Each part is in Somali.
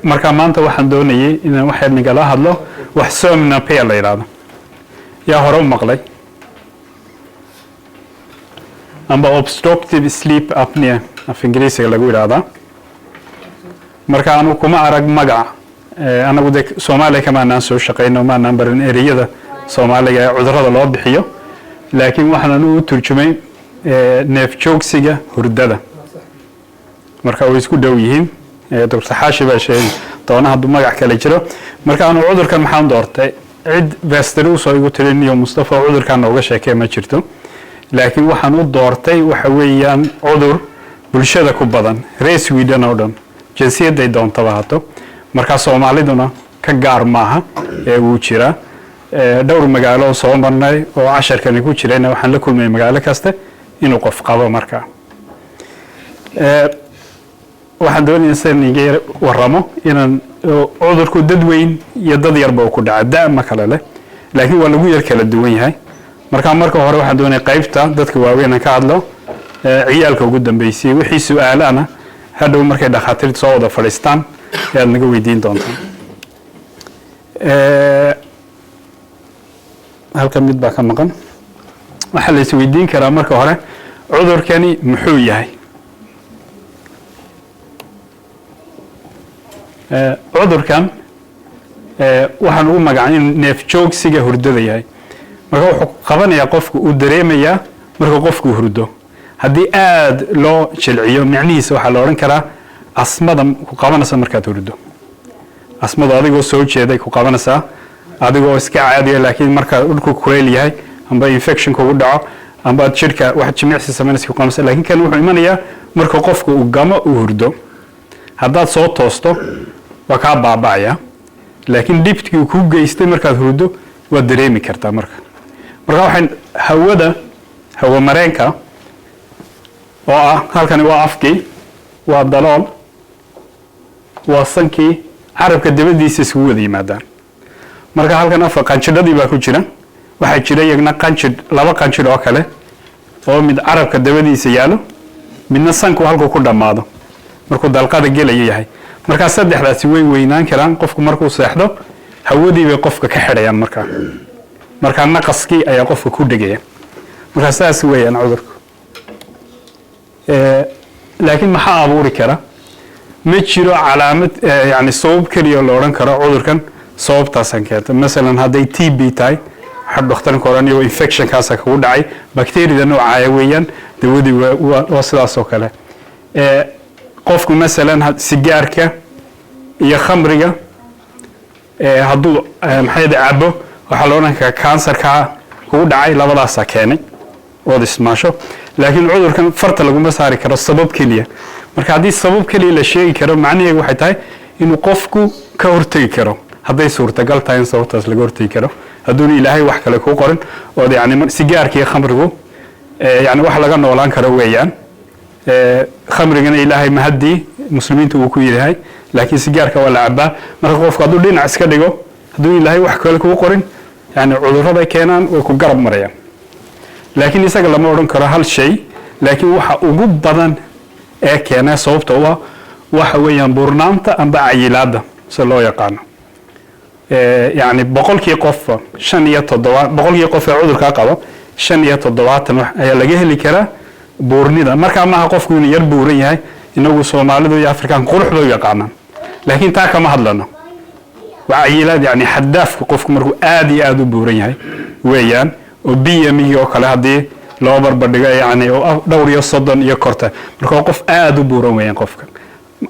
marka maanta waxaan doonayay inaan wax yar nagala hadlo wax somnopia la yiraahdo yaa hore u maqlay amba obstructive sleep apnea af ingiriisiga lagu yiraahdaa marka aanu kuma arag magac anagu de Soomaaliya kama aan soo shaqeyno ma aan baran ereyada Soomaaliga ee cudurrada loo bixiyo laakiin waxaan u turjumay neef joogsiga hurdada marka way isku dhow yihiin Dr. Xaashi baa sheegay doona haduu magac kale jiro marka aanu cudurkan maxaan doortay cid vestru soo igu tirinayo Mustafa cudurkan nooga sheekay ma jirto laakiin waxaan u doortay waxa weeyaan cudur bulshada ku badan reer Sweden oo dhan jinsiyaday doontaba hato marka Soomaaliduna ka gaar maaha ee uu jira dhowr magaalo soo marnay oo 10 kan ku jireen waxaan la kulmay magaalo kasta inuu qof qabo marka waxaan doonayaa inaan waramo inaan cudurku dad weyn iyo dad yarba ku dhaca daama kale leh laakiin waa lagu yar kala duwan yahay marka hore waxaan doonayaa qaybta dadka waaweyn ka hadlo ciyaalka ugu dambeysay wixii su'aalaana hadhow markay dhakhaatiirta soo wada fadhiistaan aad naga weydiin doontaan halka mid baa ka maqan waxa la is weydiin karaa marka hore cudurkani muxuu yahay cudurkan waxaan ugu magacaabay neef joogsiga hurdada yahay marka wuxuu qabanayaa qofku uu dareemayaa marka qofku hurdo hadii aad loo jilciyo macnihiisa waxa la oran karaa asmada ku qabanaysa markaad hurdo asmada adigoo soo jeeday ku qabanaysa adigoo iska caadiya laakiin marka dhulku kuleel yahay amba infection kugu dhaco amba jirka wax jimicsi sameynaysa ku qabanaysa laakiin kan wuxuu imanayaa marka qofku uu gamo uu hurdo haddaad soo toosto waa ka baabacaya laakiin dibtii ku geystay markaad hurdo waa dareemi kartaa marka waxaan hawa mareenka oo ah halkani waa afkii waa dalool waa sankii carabka dabadiisa isku wada yimaadaan marka halkan afka qanjidhadii baa ku jira waxa jira iyagna laba qanjidh oo kale oo mid carabka dabadiisa yaalo midna sanku halku ku dhamaado markuu dalqada gelayo yahay marka saddexdaasi way weynaan karaan qofku markuu seexdo hawadii bay qofka ka xidhayaan marka naqaskii ayaa qofka ku dhigaya marka saas weeyaan cudurku laakiin maxaa abuuri kara ma jiro calaamad yani sabab kaliya loo oran karo cudurkan sababtaasan keenta mesela haday TB tahay waxa dhakhtarku oranayo infection kaas ka dhacay bacteria nooca weeyaan dawadii waa sidaas oo kale qofku mesela sigaarka iyo khamriga haduu maxay cabo waxa loo oran karaa kansarka ku dhacay labadaas keenay oo ismaasho laakiin cudurkan farta lagu ma saari karo sabab kaliya marka hadii sabab kaliya la sheegi karo macnaheedu waxay tahay inuu qofku ka hortagi karo haday suurtagal tahay sababtaas laga hortagi karo haduu ilaahay wax kale ku qorin oo yani sigaarka iyo khamrigu yani wax laga noolaan karo weeyaan khamrigana ilaahay mahadi muslimiintu uu ku yahay laakiin sigaarka waa la cabaa marka qofku haduu dhinac iska dhigo haduu ilaahay wax kale ku qorin yani cudurrada keenan way ku garab marayaan laakiin isaga lama oran karo hal shay laakiin waxa ugu badan ee keena sababta waxa weeyaan burnaanta amba cayilaada si loo yaqaan yani boqolkii qof 5 boqolkii qof ee cudurka qaba 5 ayaa laga heli karaa buurnida marka ma qofku inuu yar buuran yahay inagu Soomaalidu iyo Afrikaan quruxdo yaqaanaan laakiin taa kama hadlano waa cayilaad yani xadaafka qofku markuu aad u buuran yahay weeyaan oo BMI oo kale hadii loo barbardhigo yani oo dhowr iyo 30 iyo korta marka qof aad u buuran weeyaan qofka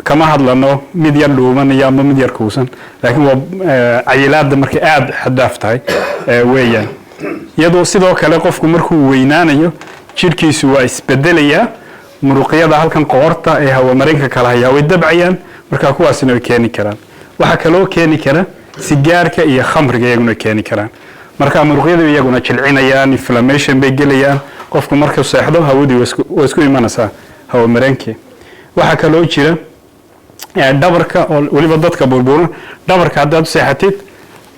kama hadlano mid yar dhuuman iyo ama mid yar kuusan laakiin waa cayilaad marka aad xadaaf tahay weeyaan iyadoo sidoo kale qofku markuu weynaanayo jirkiisu waa isbedelaya muruqyada halkan qoorta ee hawa mareenka kala haya way dabcayaan marka kuwaasina way keeni karaan waxa kale oo keeni kara sigaarka iyo khamriga iyaguna keeni karaan marka muruqyada iyaguna jilcinayaan inflammation bay gelayaan qofku markuu seexdo hawadii way isku imanaysaa hawa mareenka waxa kale oo jira dhabarka oo waliba dadka burburan dhabarka hadaad seexatid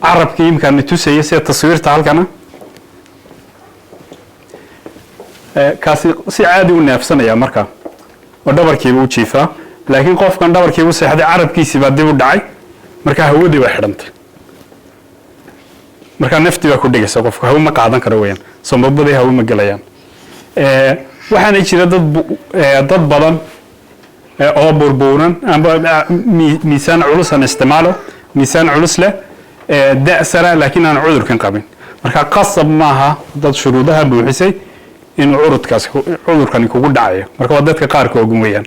carabka imkaan tusayay sida taswiirta halkana kaasi si caadi u neefsanaya marka oo dhabarkiiba u jiifaa laakiin qofkan dhabarkii u seexday carabkiisii baa dib u dhacay marka hawadii way xidhantay marka naftii baa ku dhigaysa qofku hawo ma qaadan karo weeyaan sambabadii hawo ma galayaan waxaana jira dad badan oo burbuuran amba miisaan culus aan isticmaalo miisaan culus leh da'sara laakiin aan cudurkan qabin marka qasab maaha dad shuruudaha buuxisay inuu cudurkani kugu dhacayo marka waa dadka qaarkood weeyaan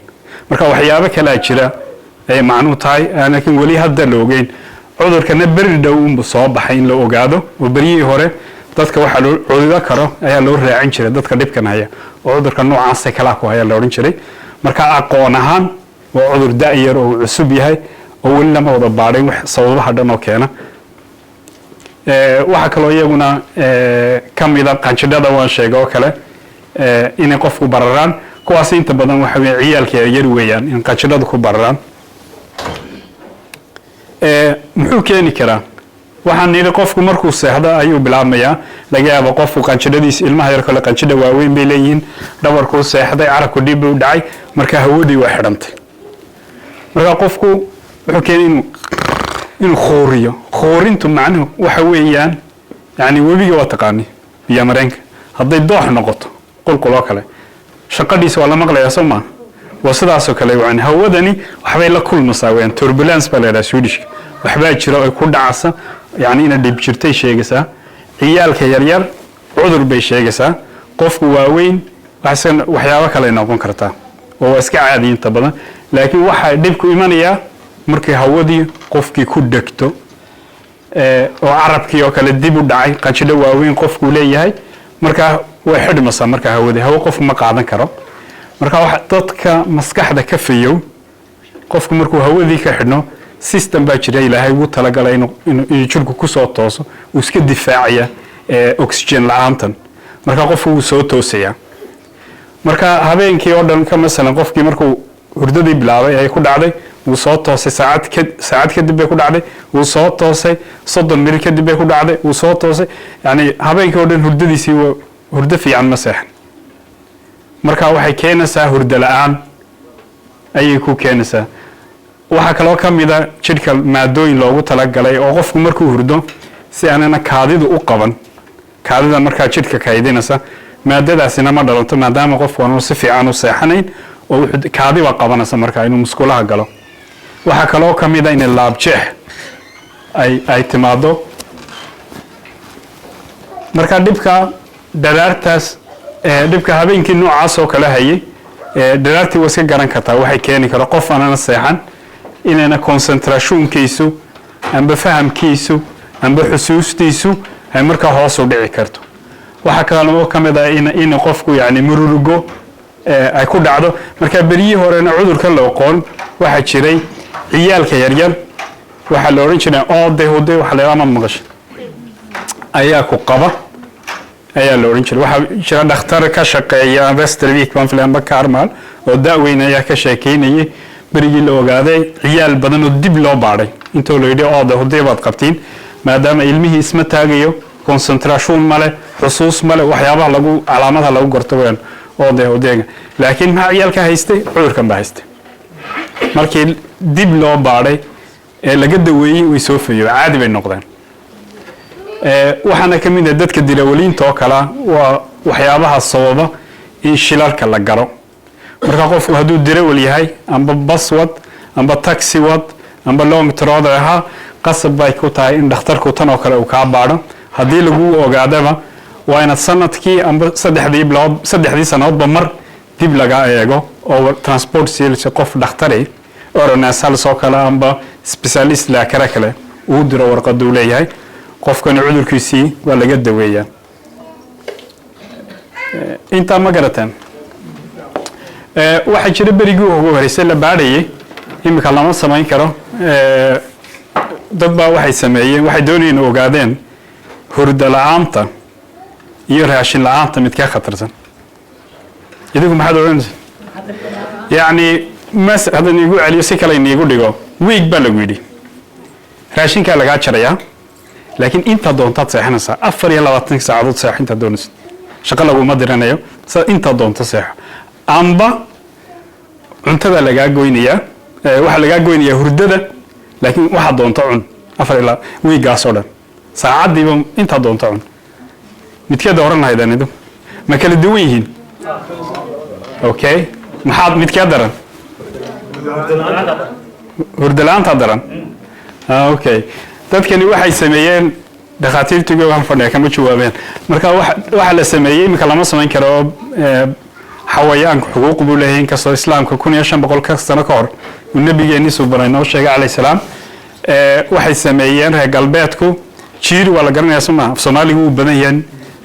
marka waxyaabo kale jira ay macnu tahay laakiin wali hadda la ogeyn cudurkana beri dhow uu soo baxay in la ogaado oo beriyii hore dadka waxa loo cudurada karo ayaa loo raacin jiray dadka dhibkan haya oo cudurka noocaas kala ku haya la oran jiray marka aqoon ahaan waa cudur daayar oo cusub yahay oo wali lama wada baaray wax sababaha dhan oo keena waxa kale oo iyaguna kamida qanjidhada waan sheegay oo kale inay qofku bararaan kuwaas inta badan waxa weey ciyaalka yar weeyaan in qanjidhada ku bararaan muxuu keeni karaa waxaan niri qofku markuu seexdo ayuu bilaabmayaa laga yaabo qofku qanjidhadiisa ilmaha yar kale qanjidha waaweyn bay leeyihiin dhabarku seexday carabku dib u dhacay marka hawadii waa xidhantay marka qofku wuxuu keenay inuu khooriyo khoorintu macnuhu waxa weeyaan yani webiga waa taqaani biyo mareenka hadday doox noqoto qulquloo kale shaqadiisa waa la maqlayaa soo ma waa sidaas oo kale yani hawadani waxbay la kulmaysaa weeyaan turbulence baa la yiraahdaa Swedish waxbaa jira oo ku dhacaysa yani ina dib jirtay sheegaysaa ciyaalka yar yar cudur bay sheegaysaa qofku waaweyn waxyaabo kale noqon kartaa oo iska caadi inta badan laakiin waxa dib ku imanaya markii hawadii qofkii ku dhagto oo carabkii oo kale dib u dhacay qanjidho waaweyn qofku leeyahay marka way xidhmaysaa marka hawadii hawo qof ma qaadan karo marka waxa dadka maskaxda ka fiyow qofku markuu hawadii ka xidhno system baa jira ilaahay ugu talagalay inuu jirku ku soo tooso uu iska difaacaya oxygen la'aantan marka qofku uu soo toosaya marka habeenkii oo dhan ka masalan qofkii markuu hurdadii bilaabay ay ku dhacday uu soo toosay saacad kadib bay ku dhacday uu soo toosay 30 minute kadib bay ku dhacday uu soo toosay yani habeenkii oo dhan hurdadiisii hurdo fiican ma seexan marka waxay keenaysaa hurdo la'aan ayay ku keenaysaa waxa kale oo kamida jidhka maadooyin loogu talagalay oo qofku markuu hurdo si aanana kaadidu u qaban kaadida marka jidhka kaydinaysa maadadaasina ma dhalanto maadaama qofku aanu si fiican u seexanayn oo kaadi waa qabanaysa marka inuu musqulaha galo waxa kale oo kamida in laabjeex ay timaado marka dhibka daraartaas dhibka habeenkii noocaas oo kale hayay daraartii waa iska garan kartaa waxay keeni karo qof aanana seexan inayna concentrationkiisu amba fahamkiisu amba xusuustiisu ay markaa hoos u dhici karto waxa kale oo kamid ah in qofku yani mururugo ay ku dhacdo marka beriyii horena cudurka la aqoon waxa jiray ciyaalka yar yar waxa la oran jiray oode waxa la yiraahdaa maqash ayaa ku qaba ayaa la oran jiray waxa jira dhakhtar ka shaqeeya Westervik baan filaanba Karmal oo daaweyn ayaa ka sheekeynayay berigii la ogaaday ciyaal badan oo dib loo baaray intoo la yidhi oode baad qabtiin maadaama ilmihii isma taagayo concentration male xusuus male waxyaabaha lagu calaamadaha lagu garto weyn odeega laakiin ma ciyaalka haystay cudurkan baa haystay markii dib loo baaray ee laga daweeyay way soo feeyo caadi bay noqdeen waxaana kamid ah dadka dilawaliinta oo kala waa waxyaabaha sababa in shilalka la garo marka qofku haduu dirawal yahay amba baswad amba taxi wad amba long troder aha qasab bay ku tahay in dhakhtarku tan oo kale uu ka baaro hadii lagu ogaadaba waa in sanadkii amba saddexdii sanadoodba mar dib laga eego oo transport sales qof dhakhtari oranaas hal soo kala amba specialist la kale uu diro warqad uu leeyahay qofkan cudurkiisii waa laga daweeyaa inta ma garataan waxa jira berigii ugu horeysay la baadhayay imika lama samayn karo dad baa waxay sameeyeen waxay doonayeen ogaadeen hurdo la'aanta iyo raashin la'aanta mid ka khatarsan idigu maxaad oranaysaa yani mas hadan igu celiyo si kale igu dhigo week baa lagu yidhi raashinka laga jaraya laakiin inta doontaad seexanaysaa 24 saacadood seexinta doonaysa shaqo lagu ma diranayo inta doonta seex amba cuntada lagaa goynayaa waxa lagaa goynayaa hurdada laakiin waxa doonto cun 4 ilaa wiigaas oo dhan saacadiiba inta doonto cun midkeeda oran lahaydaan idu ma kala duwan yihiin okay maxaad midkeeda daran hurdalaanta daran okay dadkani waxay sameeyeen dhakhaatiirtu waxaan fadhiya kama jawaabeen marka waxa la sameeyay imika lama samayn karo xawayaanka xuquuq buu leeyahay inkastoo islaamka 1500 sano ka hor uu nabigeennii subhanahu noo sheegay calayhi salaam waxay sameeyeen reer galbeedku jiir waa la garanayaa Soomaaligu uu badan yahay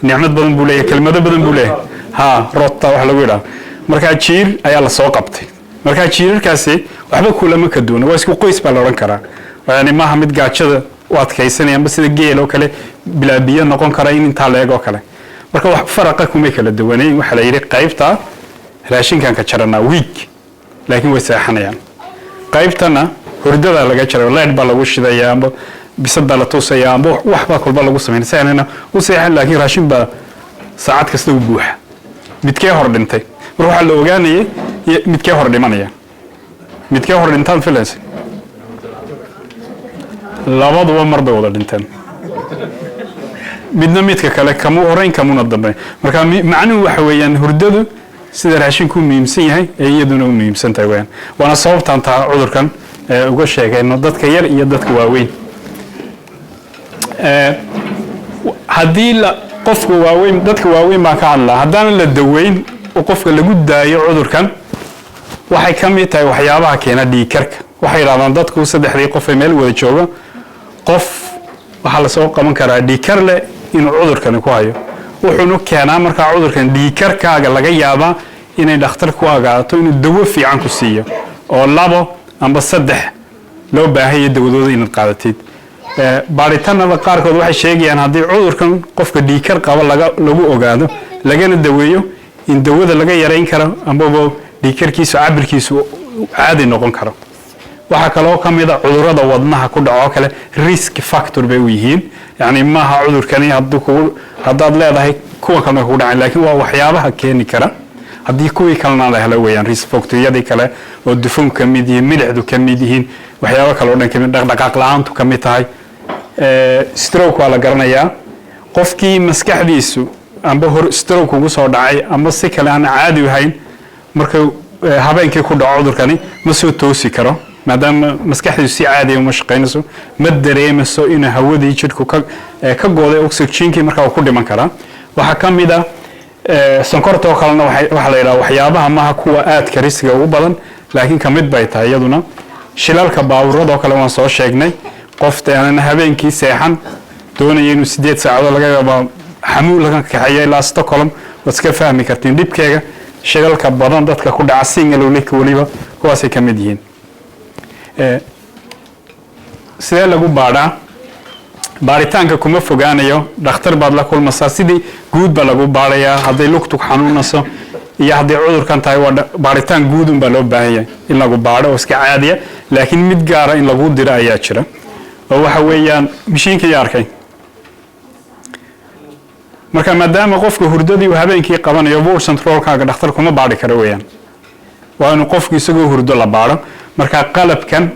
nicmad badan buu leeyahay kelmado badan buu leeyahay ha rota wax lagu yiraahdo marka jiir ayaa la soo qabtay marka jiirarkaasi waxba kulama ka duwan waa isku qoys baa la oran karaa yani maaha mid gaajada u adkaysanayaan sida geel oo kale bilaabiyo noqon kara in inta leego kale marka wax faraqa kuma kala duwaneen waxa la yiri qaybta raashinkan ka jarana week laakiin way saaxanayaan qaybtana hurdada laga jaro leed baa lagu shidayaa amba bisada la toosaya amba waxba kulba lagu sameeyay u seexan laakiin raashin baa saacad kasta u buuxa midkee hor dhintay marka waxa la ogaanayay midkee hor dhimanaya midkee hor dhintaan filaysa labaduba mar bay wada dhinteen midna midka kale kamu horeyn kamuna dambe marka macnuhu waxa weeyaan hurdadu sida raashinku muhiimsan yahay iyaduna u muhiimsan tahay weeyaan wana sababtan taa cudurkan uga sheegayno dadka yar iyo dadka waaweyn hadii la qofku waaweyn dadka waaweyn baa ka hadla hadaan la daweyn oo qofka lagu daayo cudurkan waxay kamid tahay waxyaabaha keena dhiigkarka waxay yiraahdaan dadku saddexdii qof ee meel wada jooga qof waxa la soo qaban karaa dhiigkar leh inuu cudurkan ku hayo wuxuu keenaa marka cudurkan dhiigkarkaaga laga yaabaa inay dhakhtar ku agaato inuu dawo fiican ku siiyo oo labo amba saddex loo baahay dawadooda inaad qaadatid baaritaanada qaarkood waxay sheegayaan haddii cudurkan qofka dhiigkar qaba lagu ogaado lagana daweeyo in dawada laga yareyn karo amba dhiigkarkiisu cabirkiisu caadi noqon karo waxa kale oo kamid ah cudurrada wadnaha ku dhaco kale risk factor bay u yihiin yani maaha cudurkani haddaad leedahay kuwa kale ku dhacay laakiin waa waxyaabaha keeni kara haddii kuwii kalena la helo weeyaan risk factor-yadii kale oo dufanku ka mid yihiin milixdu ka mid yihiin waxyaabo kale oo dhan kamid dhaqdhaqaaq la'aantu ka mid tahay stroke waa la garanayaa qofkii maskaxdiisu amba stroke ugu soo dhacay amba si kale aan caadi ahayn marka habeenkii ku dhaco cudurkani ma soo toosi karo maadaama maskaxdiisu si caadi ah uma shaqeynayso ma dareemayso in hawadii jidhku ka gooday oxygen-kii markaa uu ku dhiman karaa waxa ka mid ah sonkorta oo kalena waxa la yiraahdaa waxyaabaha maaha kuwa aadka riskiga ugu badan laakiin ka mid bay tahay iyaduna shilalka baabuurada oo kale waan soo sheegnay qofta aan habeenkii seexan doonaya inuu 8 saacadood laga yaabo xamuul laga kaxeeyo ilaa Stockholm waad iska fahmi kartiin dhibkeega shilalka badan dadka ku dhaca single link waliba kuwaas ay ka mid yihiin sidee lagu baadhaa baaritaanka kuma fogaanayo dhakhtar baad la kulmaysaa sidii guud baa lagu baadhayaa hadday lugtu xanuunayso iyo hadday cudurkan tahay waa baaritaan guud un baa loo baahan yahay in lagu baadho oo iska caadiya laakiin mid gaara in lagu diro ayaa jira oo waxa weeyaan mishiinka yaa arkay marka maadaama qofka hurdadii uu habeenkii qabanayo blood control-kaaga dhakhtar kuma baadhi karo weeyaan waa inuu qofku isagoo hurdo la baadho marka qalabkan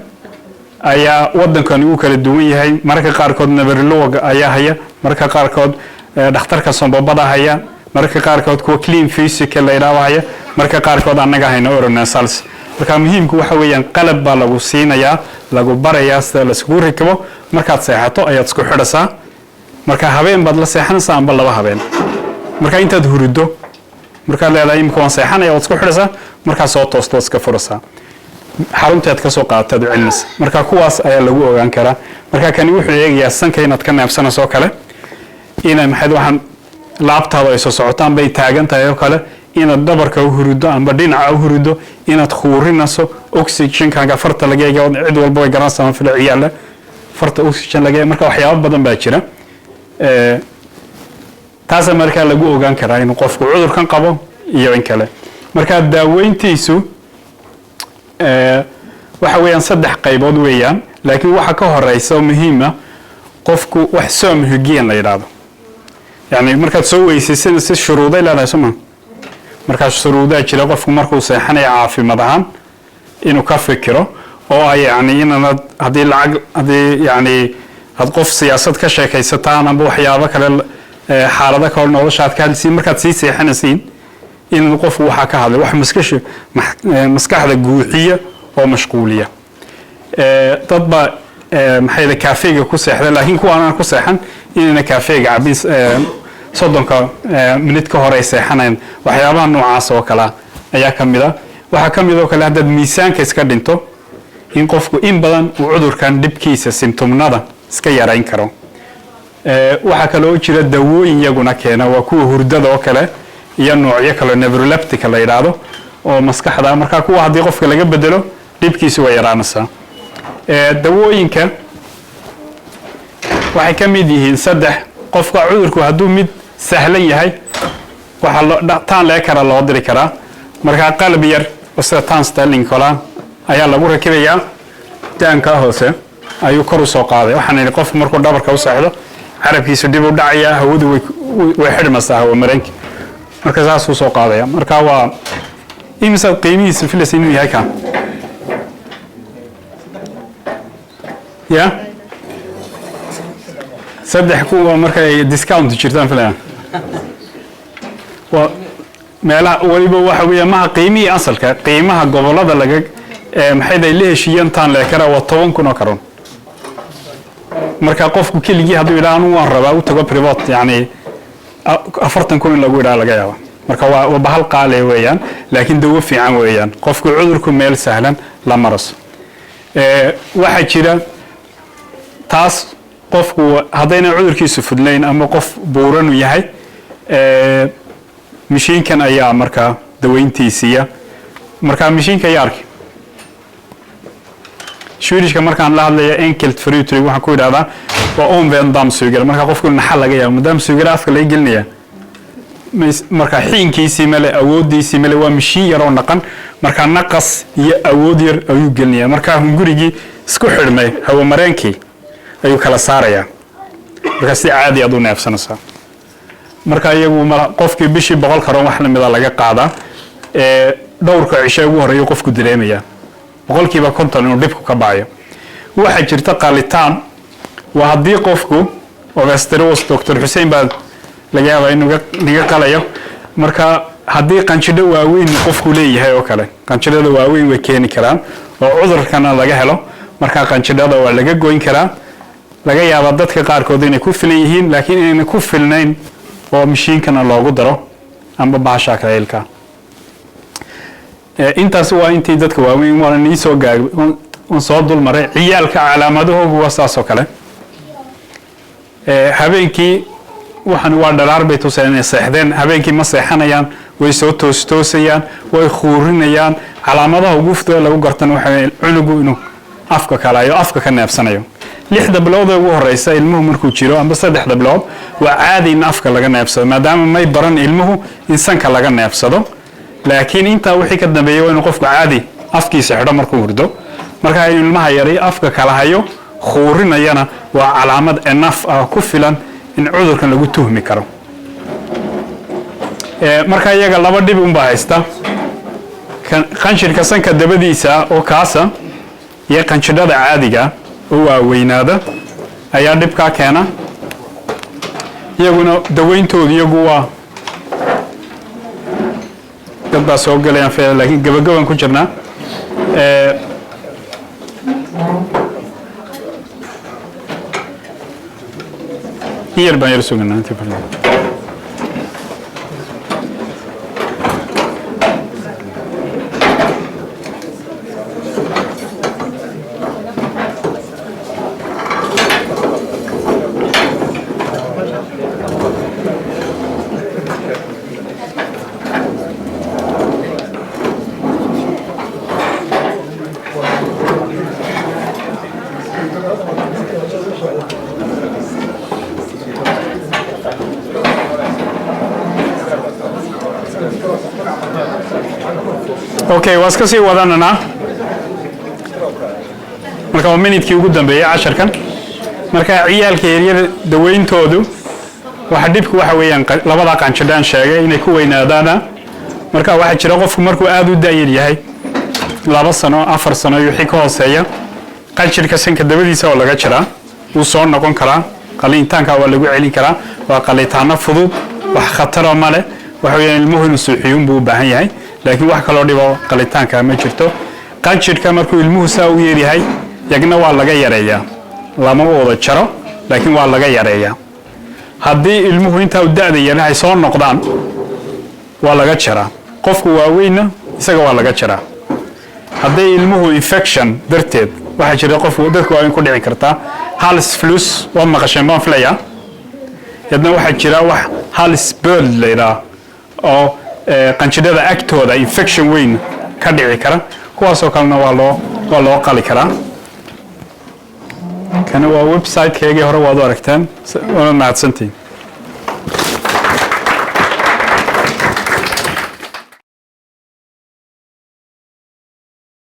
ayaa wadankan uu kala duwan yahay marka qaarkood neurolog ayaa haya marka qaarkood dhakhtarka sanbabada haya marka qaarkood kuwa clean physical la yiraahdo marka qaarkood anaga hayno oronasals marka muhiimku waxa weeyaan qalab baa lagu siinayaa lagu barayaa sida la isku rakabo markaad seexato ayaad isku xidhasaa marka habeen baad la seexanaysaa amba laba habeen marka intaad hurdo marka leedahay imka waan seexanaya waad isku xidhasaa marka soo toosto iska furasaa xarunteed ka soo qaatad cilmis marka kuwaas ayaa lagu ogaan karaa marka kan wuxuu eegayaa sanka inaad ka neefsanayso kale ina maxay waxaan laabtaada ay soo socotaan bay taagan tahay oo kale inaad dhabarka u hurdo amba dhinaca u hurdo inaad khuurinayso oxygen-kaaga farta laga eego cid walba way garanaysaa filciyaala farta oxygen laga marka waxyaabo badan baa jira taas marka lagu ogaan karaa in qofku cudurkan qabo iyo in kale marka daaweyntiisu waxa weeyaan saddex qaybood weeyaan laakiin waxa ka horeysa muhiim ah qofku wax soo hygiene la yiraahdo yani markaad soo weysaysan si shuruuday leedahay soma marka shuruudaha jira qofku markuu seexanayo caafimaad ahaan إنه كفكره أو يعني إن هذه العقل هذه يعني هاد قف سياسة كشيء كيستان أبو حيابك على حالة كون نولشات كهالسين مركز سيسي حنسين إن القف وحكى هذا واحد مسكح هذا جوعية أو مشغولية تطبع محيط كافيه كوسيحة لكن كو أنا كوسيحن إن كافيه عبيس صدق منت كهراء سيحنين وحيابان نوعاس وكلا أيها كميدا وحكميدا وكلا هذا ميزان كيسكدينتو إن قفكو إن بدن وعذر كان دبكيس سيمتومنا ده سكيارين كرو وحكلو جرى دواوين يجونا كنا وكو هردة وكلا ينوع يكلا نيفرولابتيك اللي يرادو ومسكح هذا مركا كو هذا قفك اللي بدله دبكيس ويرانسا دواوين ك وحكميديه صدق قفك عذركو هدو مد سهلين هاي وحلا تان لا كرا الله دري كرا مركا قلب ير وستان ستالين كلا ayaa lagu rakibayaa taanka hoose ayuu kor u soo qaaday waxaan qof markuu dhabarka u saaxdo carabkiisu dib u dhacaya hawadu way xidhmaysaa hawo mareenki marka saas uu soo qaadaya marka waa imisa qiimihiisa filaysa inuu yahay kan ya saddex kuwa markay discount jirtaan filayaan waa meelaha waliba waxa weeye ma qiimihii asalka qiimaha gobolada laga maxay leeshiyeen taan la kara waa 10 kun oo karoon marka qofku kiligii haduu ilaanu waan rabaa u tago private yani 40 kun lagu ilaa laga yaabo marka waa bahal qaale weeyaan laakiin dawo fiican weeyaan qofku cudurku meel sahlan la maras waxa jira taas qofku hadayna cudurkiisu fudlayn ama qof buuran yahay mishiinkan ayaa marka daweyntiisiya marka mishiinka yaarki شويريشك مركان لا هذا إنكلت فريتري وح كود هذا وأم بين دام سوجر مركا قفكوا نحل جاي مدام سوجر أفكر اللي يقلنيه مركا حين كيسي ملا أودي سيملا ومشي يرون نقن مركا نقص يأودير أو يقلنيه مركا هم جوريجي سكحر ماي هو مرانكي أيو كلا ساريا مركا سي عادي أدو نفس نصا مركا يجو قفك بيشي بقول كرام إحنا مذا قاعدة دورك عشاء وهر يقفك درامية بقول كيف كنت أنا نضيفك كباية واحد جرت قالتان وهدي قفكو وبستروس دكتور حسين بعد لجاه إنه قاليه مركا هدي قنشدة واوين قفكو ليه هاي وكله قنشدة واوين وكيني كلام وعذر كان لجاه له مركا قنشدة ولا لجاه جوين كلام لجاه عبادات كقاركودين يكفليهين لكن إن يكفلنين ومشين كان الله قدره أم ببعشاك عيلك intaas waa intii dadka waaweyn waa inii soo gaag on soo dul maray ciyaalka calaamadahoodu waa saas oo kale habeenkii waxaan waa dhalaar bay tusayeen seexdeen habeenkii ma seexanayaan way soo toosayaan way khuurinayaan calaamadaha guuftooda lagu gartan waxa cunugu inuu afka kalayo afka ka neefsanayo 6 bilood ugu horeysa ilmuhu markuu jiro amba 3 bilood waa caadi in afka laga neefsado maadaama may baran ilmuhu insaanka laga neefsado laakiin inta wixii ka dambeeyay inuu qofku caadi afkiisa xidho markuu hurdo marka ilmaha yari afka kala hayo khuurinayana waa calaamad enough ku filan in cudurkan lagu tuhmi karo marka iyaga laba dib un baa haysta qanshirka sanka dabadiisa oo kaasa iyo qanshirada caadiga oo waaweynaada ayaa dib ka keena iyaguna daweyntoodu iyagu waa baa soo galayaan feel laakiin gabagaban ku jirnaa yar baan yar sugnaa inta badan Okay, waas ka sii wadanana marka waa minute kii ugu dambeeyay 10 kan marka ciyaalka yaryar daweyntoodu waxa dibku waxa weeyaan labada qanjidaan sheegay inay ku weynaadaan marka waxa jira qofku markuu aad u daayir yahay 2 sano 4 sano wixii ka hooseeya qanjirka sanka dabadiisa oo laga jiraa uu soo noqon karaa qalitaanka waa lagu celin karaa waa qalitaano fudud wax khatar ma leh waxa weeyaan ilmuhu inuu suuxiyun buu u baahan yahay laakiin wax kale oo dhibo qalitaanka ma jirto qanjirka markuu ilmuhu saa u yeerihay yagna waa laga yareeyaa lama wada jaro laakiin waa laga yareeyaa haddii ilmuhu inta uu da'da yahay soo noqdaan waa laga jaraa qofku waa weyna isaga waa laga jaraa haddii ilmuhu infection darteed waxa jira qofku dadku waa in ku dhici kartaa halis flus waa maqasheen baan filaya yadna waxa jira wax halis bird leeyahay oo qanjidhada agtooda infection weyn ka dhici kara kuwaas oo kalena waa loo qali karaa kana waa website-keegii hore waad u aragteen waa mahadsantiin